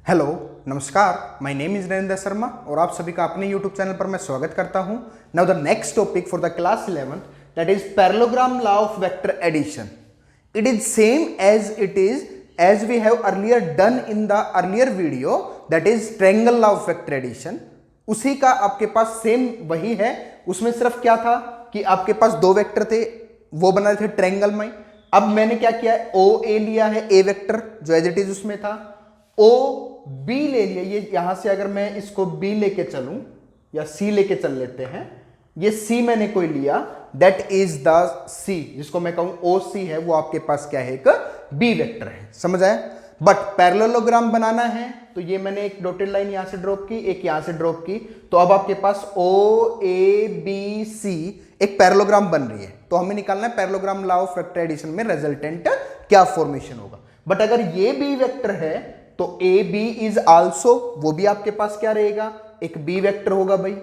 Hello नमस्कार, my name is Narendra Sharma और आप सभी का अपने यूट्यूब चैनल पर मैं स्वागत करता हूं। Now the next topic for the class 11th that is parallelogram law of vector addition. It is same as it is as we have earlier done in the earlier video, that is triangle law of vector addition। उसी का आपके पास same वही है। उसमें सिर्फ क्या था कि आपके पास दो वेक्टर थे, वो बना रहे थे ट्रायंगल में। अब मैंने क्या किया है, ओ ए लिया है, ए वेक्टर जो एज इट इज उसमें था, ओ बी ले लिया। ये यहां से अगर मैं इसको बी लेके चलूं या सी लेके चल लेते हैं, ये सी मैंने कोई लिया, दैट इज द सी, जिसको मैं कहूं ओ सी है, वो आपके पास क्या है, एक बी वेक्टर है। समझ आया? बट पैरेललोग्राम बनाना है तो ये मैंने एक डॉटेड लाइन यहां से ड्रॉप की, एक यहां से ड्रॉप की, तो अब आपके पास ओ ए बी सी एक पैरेललोग्राम बन रही है। तो हमें निकालना है parallelogram law of vector addition में रिजल्टेंट क्या फॉर्मेशन होगा। बट अगर ये बी वेक्टर है तो ए बी इज आल्सो, वो भी आपके पास क्या रहेगा, एक बी वेक्टर होगा। भाई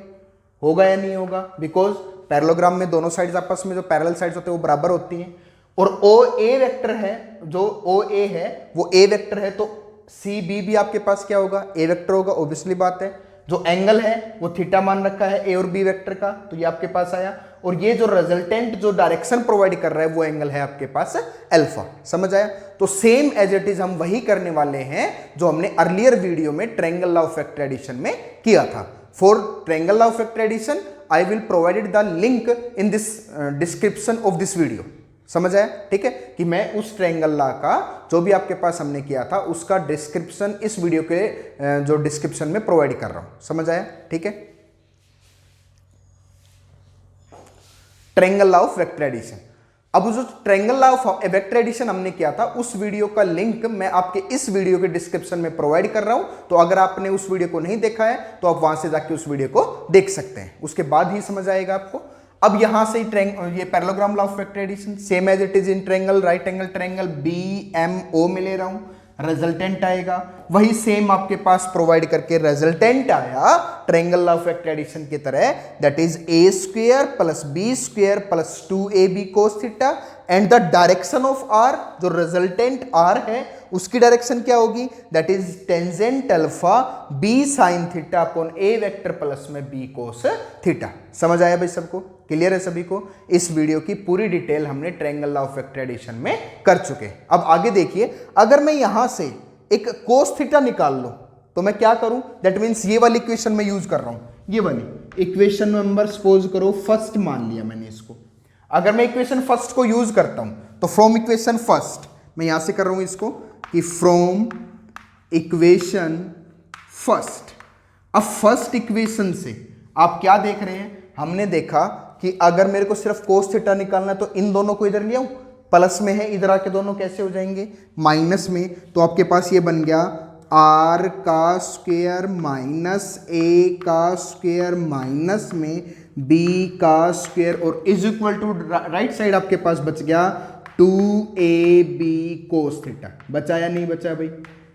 होगा या नहीं होगा? बिकॉज पैरेललोग्राम में दोनों साइड्स आपस में जो पैरेलल साइड्स होते हैं वो बराबर होती हैं। और ओ ए वेक्टर है, जो ओ ए है वो ए वेक्टर है, तो सी बी भी आपके पास क्या होगा, ए वेक्टर होगा। ऑब्वियसली बात है। जो एंगल है वो थीटा मान रखा है ए और बी वेक्टर का, तो ये आपके पास आया। और ये जो रिजल्टेंट जो डायरेक्शन प्रोवाइड कर रहा है वो एंगल है आपके पास अल्फा। समझ आया? तो सेम एज इट इज हम वही करने वाले हैं जो हमने अर्लियर वीडियो में triangle law of vector addition में किया था। For triangle law of vector addition I will provided the link in this description of this video. समझ आया? ठीक है, कि मैं उस ट्रायंगल लॉ का जो भी आपके पास हमने किया था उसका डिस्क्रिप्शन इस वीडियो के जो डिस्क्रिप्शन में प्रोवाइड कर रहा हूं। समझ आया? ठीक है। Triangle law of vector addition. अब जो triangle law of vector addition हमने किया था उस वीडियो का लिंक मैं आपके इस वीडियो के डिस्क्रिप्शन में प्रोवाइड कर रहा हूं। तो अगर आपने उस वीडियो को नहीं देखा है तो आप वहां से जाके उस वीडियो को देख सकते हैं, उसके बाद ही समझ आएगा आपको। अब यहां से ये parallelogram law of vector addition same as it is in triangle, right angle triangle B M O में ले रहा हूं, रिजल्टेंट आएगा वही सेम आपके पास प्रोवाइड करके रिजल्टेंट आया triangle law of vector addition की तरह, that is A square plus B square plus 2ab cos theta and the direction of R, जो रिजल्टेंट आर है उसकी डायरेक्शन क्या होगी, that is tangent alpha B sine theta upon A vector plus में B cos theta. समझ आया भाई? सबको क्लियर है? सभी को इस वीडियो की पूरी डिटेल हमने triangle law of vector addition में कर चुके। अब आगे देखिए, अगर मैं यहां से एक कोस थीटा निकाल लूं तो मैं क्या करूं, दैट मीन्स ये वाली इक्वेशन में यूज कर रहा हूं, ये वाली इक्वेशन नंबर सपोज करो फर्स्ट मान लिया मैंने इसको। अगर मैं इक्वेशन फर्स्ट को यूज करता हूं तो फ्रॉम इक्वेशन फर्स्ट मैं यहां से कर रहा हूं इसको कि फ्रॉम इक्वेशन फर्स्ट। अब फर्स्ट इक्वेशन से आप क्या देख रहे हैं, हमने देखा कि अगर मेरे को सिर्फ कोस थीटा निकालना है तो इन दोनों को इधर ले आऊं, प्लस में है, इधर आके दोनों कैसे हो जाएंगे, माइनस में। तो आपके पास ये बन गया आर का स्क्वायर माइनस ए का स्क्वायर माइनस में बी का स्क्वायर और is equal to right side आपके पास बच गया 2ab cos थीटा। बचा या नहीं बचा भाई?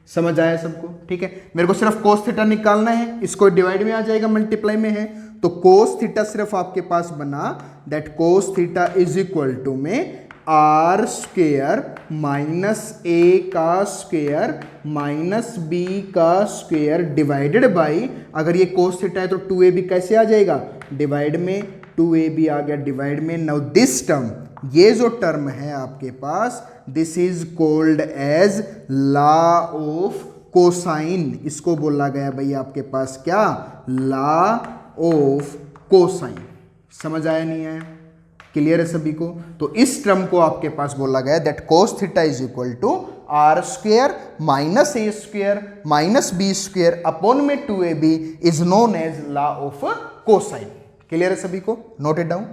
समझ आया सबको? ठीक है, मेरे को सिर्फ cos थीटा निकालना है, इसको डिवाइड में आ जाएगा, मल्टीप्लाई में है, तो cos थीटा सिर्फ आपके पास बना that cos theta is equal to में आर स्क्वायर माइनस ए का स्क्वायर माइनस बी का स्क्वायर डिवाइडेड बाई, अगर ये cos थीटा है तो 2ab कैसे आ जाएगा, डिवाइड में, 2ab आ गया डिवाइड में। नाउ दिस टर्म, ये जो टर्म है आपके पास, this is called as law of cosine. इसको बोला गया भाई आपके पास क्या, लॉ ऑफ कोसाइन। समझ आया नहीं आया? क्लियर है सभी को? तो इस टर्म को आपके पास बोला गया that cos theta is equal to R square minus A square minus B square upon में 2ab is known as law of cosine. Clear है सभी को? Note it down.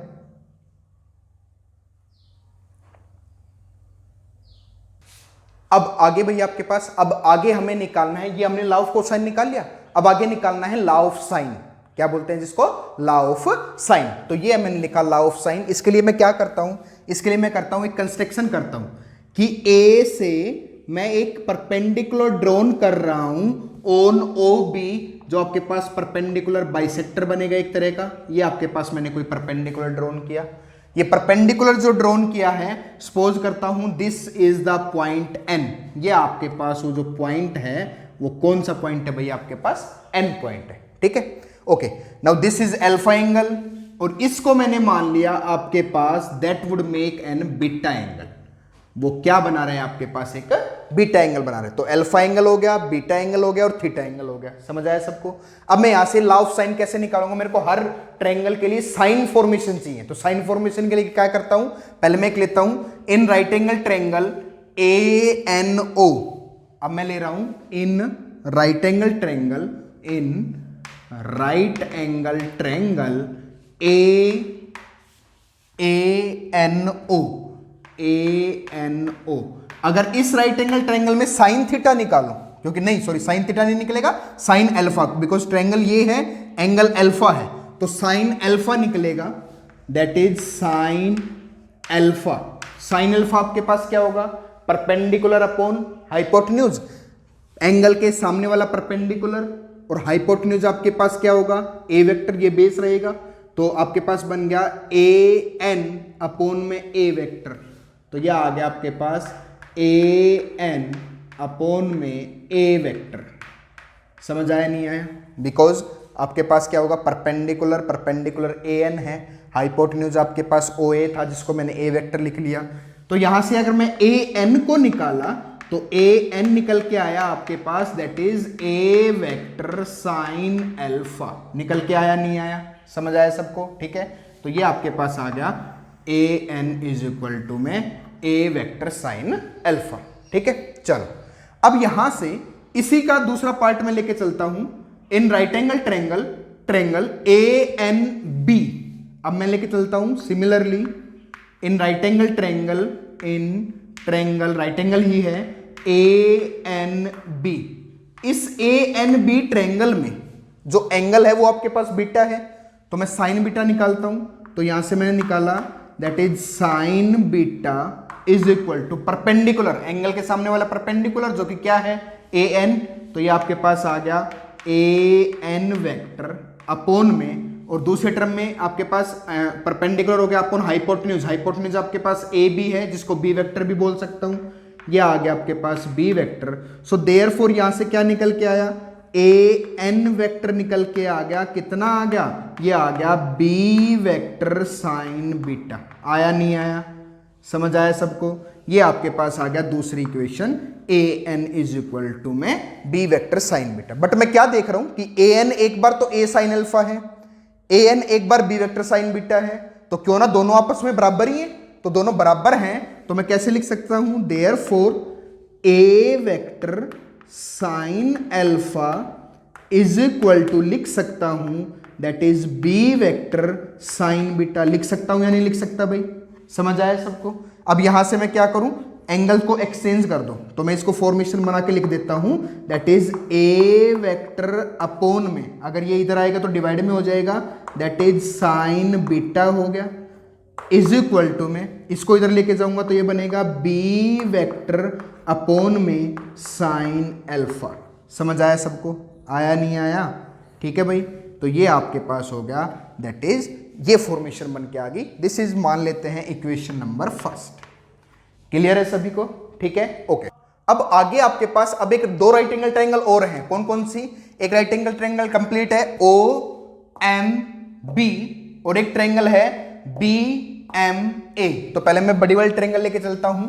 अब आगे भैया आपके पास, अब आगे हमें निकालना है, ये हमने लॉ ऑफ कोसाइन निकाल लिया, अब आगे निकालना है लॉ ऑफ साइन। क्या बोलते हैं जिसको, लॉ ऑफ साइन। तो ये मैंने लिखा लॉ ऑफ साइन। इसके लिए मैं क्या करता हूं, इसके लिए मैं करता हूं एक कंस्ट्रक्शन करता हूं कि ए से मैं एक परपेंडिकुलर ड्रॉन कर रहा हूं ऑन ओ बी, जो आपके पास परपेंडिकुलर बाइसेक्टर बनेगा एक तरह का। ये आपके पास मैंने कोई परपेंडिकुलर ड्रॉन किया, ये परपेंडिकुलर जो ड्रॉन किया है, सपोज करता हूं this is the point n, ये आपके पास वो जो पॉइंट है वो कौन सा पॉइंट है भैया, आपके पास n पॉइंट है, ठीक है। Okay, now this is alpha angle, और इसको मैंने मान लिया आपके पास that would make an beta angle, वो क्या बना रहे हैं आपके पास, एक बीटा एंगल बना रहे हैं। तो अल्फा एंगल हो गया, बीटा एंगल हो गया और थीटा एंगल हो गया, समझ आया सबको। अब मैं यहां से लॉ ऑफ साइन कैसे निकालूंगा, मेरे को हर ट्रायंगल के लिए साइन फॉर्मेशन चाहिए, तो साइन फॉर्मेशन के लिए क्या करता हूं, पहले मैं एक लेता हूं in right angle triangle ANO, अब मैं ले रहा हूं in right angle triangle, in right angle triangle ANO। अगर इस राइट एंगल ट्रायंगल में साइन थीटा निकालो, क्योंकि नहीं सॉरी साइन थीटा नहीं निकलेगा, साइन अल्फा, बिकॉज ट्रायंगल ये है, एंगल अल्फा है, तो साइन अल्फा निकलेगा, that is sine alpha. Sine alpha आपके पास क्या होगा, परपेंडिकुलर अपॉन हाइपोटेन्यूज, एंगल के सामने वाला परपेंडिकुलर और हाइपोटेन्यूज आपके पास क्या होगा, ए वेक्टर, ये बेस रहेगा, तो आपके पास बन गया AN अपॉन में A वेक्टर, तो यह आ गया आपके पास AN अपॉन में A वेक्टर। समझ आया नहीं आया, बिकॉज आपके पास क्या होगा, परपेंडिकुलर, परपेंडिकुलर AN है, हाइपोटेन्यूज आपके पास OA था जिसको मैंने A वेक्टर लिख लिया, तो यहां से अगर मैं AN को निकाला तो AN निकल के आया आपके पास, that is A vector sine alpha, निकल के आया नहीं आया, समझ आया सबको, ठीक है। तो ये आपके पास आ गया AN इज इक्वल टू में A वेक्टर साइन अल्फा, ठीक है। चलो अब यहां से इसी का दूसरा पार्ट में लेके चलता हूं, in right angle triangle, triangle ANB, अब मैं लेके चलता हूं similarly in right angle triangle, in triangle right angle ही है ANB। इस ANB ट्रायंगल में जो एंगल है वो आपके पास बीटा है, तो मैं साइन बीटा निकालता हूं, तो यहां से मैंने निकाला that is sine beta is equal to perpendicular, angle के सामने वाला परपेंडिकुलर जो कि क्या है AN, तो ये आपके पास आ गया AN वेक्टर अपॉन में, और दूसरे टर्म में आपके पास परपेंडिकुलर हो गया अपॉन हाइपोटेन्यूज, हाइपोटेन्यूज आपके पास AB है जिसको B वेक्टर भी बोल सकता हूं, ये आ गया आपके पास B वेक्टर। सो देयरफॉर यहां से क्या निकल के आया, AN वेक्टर निकल के आ गया, कितना आ गया, ये आ गया B वेक्टर साइन बीटा, आया नहीं आया, समझ आया सबको। ये आपके पास आ गया दूसरी equation, AN is equal to में B vector sine beta. But मैं क्या देख रहा हूं कि AN एक बार तो A साइन अल्फा है, AN एक बार B वेक्टर साइन बीटा है, तो क्यों ना दोनों आपस में बराबर ही है, तो दोनों बराबर हैं, तो मैं कैसे लिख सकता हूं, therefore A vector sine alpha is equal to लिख सकता हूं that is B vector sine beta, लिख सकता हूं या नहीं लिख सकता भाई, समझ आया सबको। अब यहां से मैं क्या करूं, एंगल को एक्सचेंज कर दो, तो मैं इसको फॉर्मेशन बना के लिख देता हूं that is A vector upon में, अगर ये इधर आएगा तो डिवाइड में हो जाएगा, दैट इज साइन बीटा हो गया, इज इक्वल टू में इसको इधर लेके जाऊंगा तो ये बनेगा B वेक्टर अपॉन में साइन अल्फा। समझ आया सबको, आया नहीं आया, ठीक है भाई। तो ये आपके पास हो गया, दैट इज ये फॉर्मेशन बन के आ गई, दिस इज मान लेते हैं इक्वेशन नंबर फर्स्ट। क्लियर है सभी को, ठीक है, ओके। अब आगे आपके पास अब एक दो राइट एंगल ट्रायंगल और हैं, कौन कौन सी, एक राइट एंगल ट्रायंगल कंप्लीट है OMB और एक ट्रायंगल है BMA। तो पहले मैं बड़ी वाली ट्रायंगल लेके चलता हूं,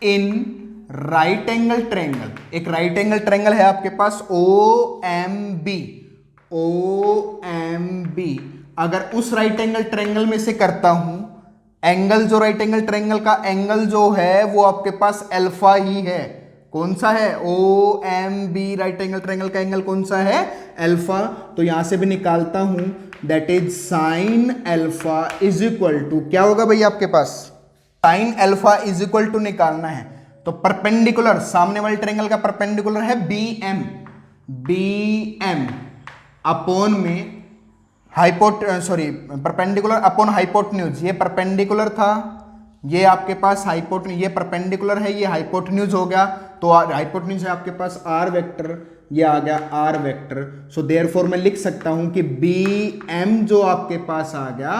इन राइट एंगल ट्रायंगल, एक राइट एंगल ट्रायंगल है आपके पास OMB। अगर उस राइट एंगल ट्रायंगल में से करता हूं, एंगल जो राइट एंगल ट्रायंगल का एंगल जो है वो आपके पास अल्फा ही है, कौन सा है, OMB राइट एंगल ट्रायंगल का एंगल कौन सा है, अल्फा। तो यहां से भी निकालता हूं that is sine alpha is equal to, क्या होगा भाई आपके पास, sine alpha is equal to निकालना है, तो परपेंडिकुलर सामने वाले ट्रायंगल का परपेंडिकुलर है BM अपॉन में परपेंडिकुलर अपॉन हाइपोटेन्यूज, ये परपेंडिकुलर था, ये आपके पास हाइपोटेन्यूज, ये परपेंडिकुलर है, ये हाइपोटेन्यूज हो गया, तो हाइपोटेन्यूज है आपके पास R वेक्टर, ये आ गया R वेक्टर। सो देयरफॉर मैं लिख सकता हूं कि BM जो आपके पास आ गया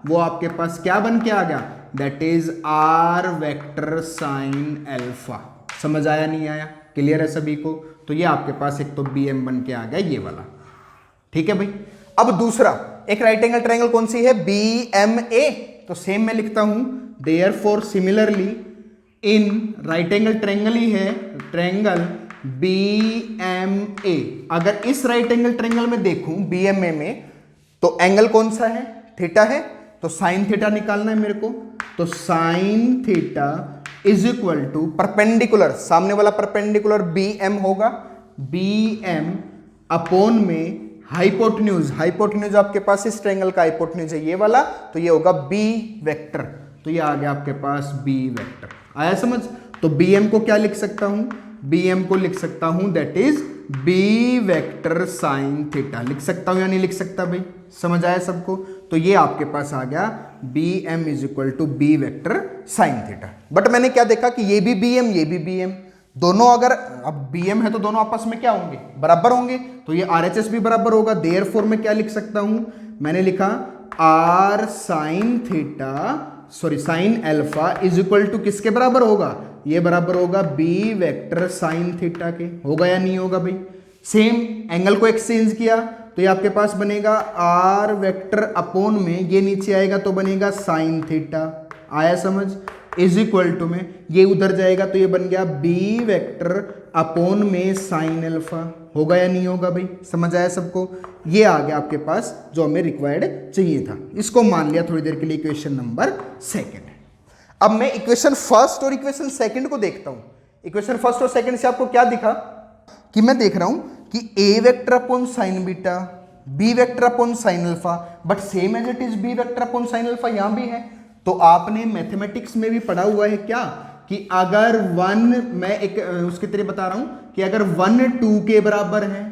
वो आपके पास क्या बन के आ गया, that is R vector sine alpha. समझ आया नहीं आया, क्लियर है सभी को? तो ये आपके पास एक तो बी एम बन के आ गया ये वाला, ठीक है भाई। अब दूसरा एक राइट एंगल ट्रायंगल कौन सी है, बी एम ए। तो सेम मैं लिखता हूं therefore similarly in right angle triangle ही है ट्रायंगल बी एम ए। अगर इस राइट एंगल ट्रायंगल में देखूं बी एम ए में तो एंगल कौन सा है, थीटा है। तो साइन थीटा निकालना है मेरे को। तो sine theta is equal to perpendicular, सामने वाला परपेंडिकुलर बी एम होगा, बी एम अपॉन में हाइपोटेन्यूज। हाइपोटेन्यूज आपके पास इस ट्रायंगल का हाइपोटेन्यूज है ये वाला, तो ये होगा बी वेक्टर। तो ये आ गया आपके पास बी वेक्टर। आया समझ? तो बी एम को क्या लिख सकता हूं, बी एम को लिख सकता हूं that is B vector sine theta. लिख सकता हूं या नहीं लिख सकता भाई? समझ आया सबको? तो ये आपके पास आ गया B M is equal to B vector sine theta. But मैंने क्या देखा कि ये भी बी एम ये भी बी एम, दोनों अगर अब बी एम है तो दोनों आपस में क्या होंगे, बराबर होंगे। तो ये आर एच एस भी बराबर होगा। देयरफॉर मैं क्या लिख सकता हूं, मैंने लिखा r sine theta sorry sine alpha is equal to किसके बराबर होगा, ये बराबर होगा बी वेक्टर साइन थीटा के। होगा या नहीं होगा भाई? सेम एंगल को एक्सचेंज किया तो ये आपके पास बनेगा आर वेक्टर अपॉन में ये नीचे आएगा तो बनेगा साइन थीटा। आया समझ? इज इक्वल टू में ये उधर जाएगा तो ये बन गया बी वेक्टर अपॉन में साइन अल्फा। होगा या नहीं होगा भाई? समझ आया सबको? ये आ गया आपके पास जो हमें रिक्वायर्ड चाहिए था। इसको मान लिया थोड़ी देर के लिए इक्वेशन नंबर सेकंड। अब मैं इक्वेशन फर्स्ट और इक्वेशन सेकंड को देखता हूं। इक्वेशन फर्स्ट और सेकंड से आपको क्या दिखा कि मैं देख रहा हूं कि ए vector upon sine beta, B vector upon sine alpha, but same as it is B vector upon sine alpha यहां भी है। तो आपने मैथमेटिक्स में भी पढ़ा हुआ है क्या कि अगर वन, मैं एक उसके तरह बता रहा हूं कि अगर 1 2 के बराबर है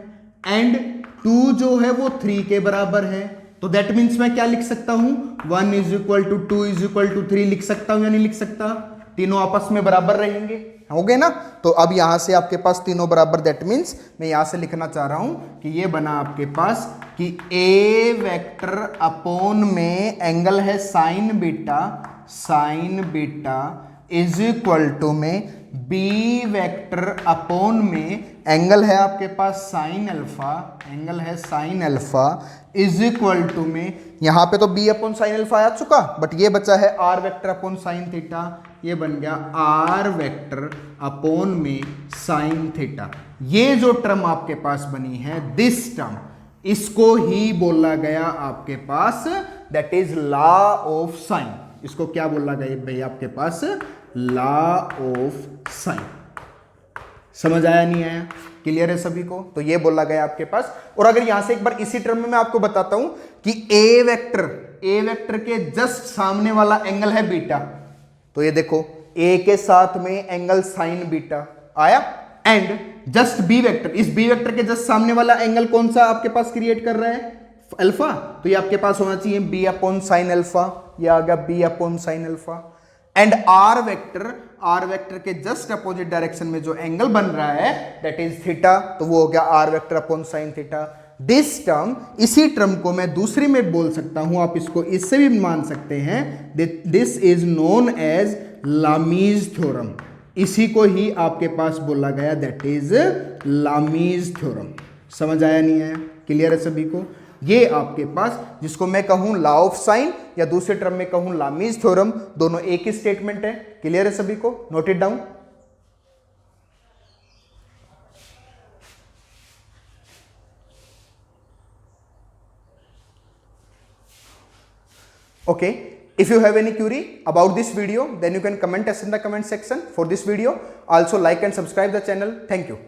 एंड 2 जो है वो 3 के बराबर है, तो दैट मीन्स मैं क्या लिख सकता हूं, 1 is equal to 2 is equal to 3 लिख सकता हूं या नहीं लिख सकता? तीनों आपस में बराबर रहेंगे, हो गए ना? तो अब यहां से आपके पास तीनों बराबर, दैट मीन्स मैं यहां से लिखना चाह रहा हूं कि ये बना आपके पास कि ए वेक्टर अपॉन में एंगल है sine beta is equal to में बी वेक्टर अपॉन में एंगल है आपके पास साइन अल्फा, एंगल है sine alpha is equal to में, यहां पे तो बी अपॉन साइन अल्फा आ चुका, बट ये बचा है r vector upon sine theta. ये बन गया आर वेक्टर अपॉन में साइन थीटा। ये जो टर्म आपके पास बनी है दिस टर्म, इसको ही बोला गया आपके पास that is law of sine. इसको क्या बोला गया भाई आपके पास? Law of sign. समझ आया नहीं आया? क्लियर है सभी को? तो ये बोला गया आपके पास। और अगर यहां से एक बार इसी टर्म में मैं आपको बताता हूं कि ए वेक्टर के जस्ट सामने वाला एंगल है बीटा, तो ये देखो ए के साथ में एंगल साइन बीटा आया, एंड जस्ट बी वेक्टर, इस बी वेक्टर के जस्ट सामने वाला एंगल कौन सा आपके पास क्रिएट कर रहा है, अल्फा। तो ये आपके पास होना चाहिए बी अपॉन साइन अल्फा, ये आ गया b upon sine alpha. And r vector के जस्ट अपोजिट डायरेक्शन में जो एंगल बन रहा है दैट इज थीटा, तो वो हो गया r vector upon sine theta. This term, इसी टर्म को मैं दूसरी में बोल सकता हूं, आप इसको इससे भी मान सकते हैं, this is known as Lami's theorem. इसी को ही आपके पास बोला गया दैट इज लामीज थ्योरम। समझ आया नहीं आया? क्लियर है सभी को? ये आपके पास जिसको मैं कहूं लॉ ऑफ साइन या दूसरे टर्म में कहूं लामीज थ्योरम, दोनों एक ही स्टेटमेंट है। क्लियर है सभी को? Note it down. Okay, if you have any query about this video, then you can comment us in the comment section for this video. Also like and subscribe the channel. Thank you.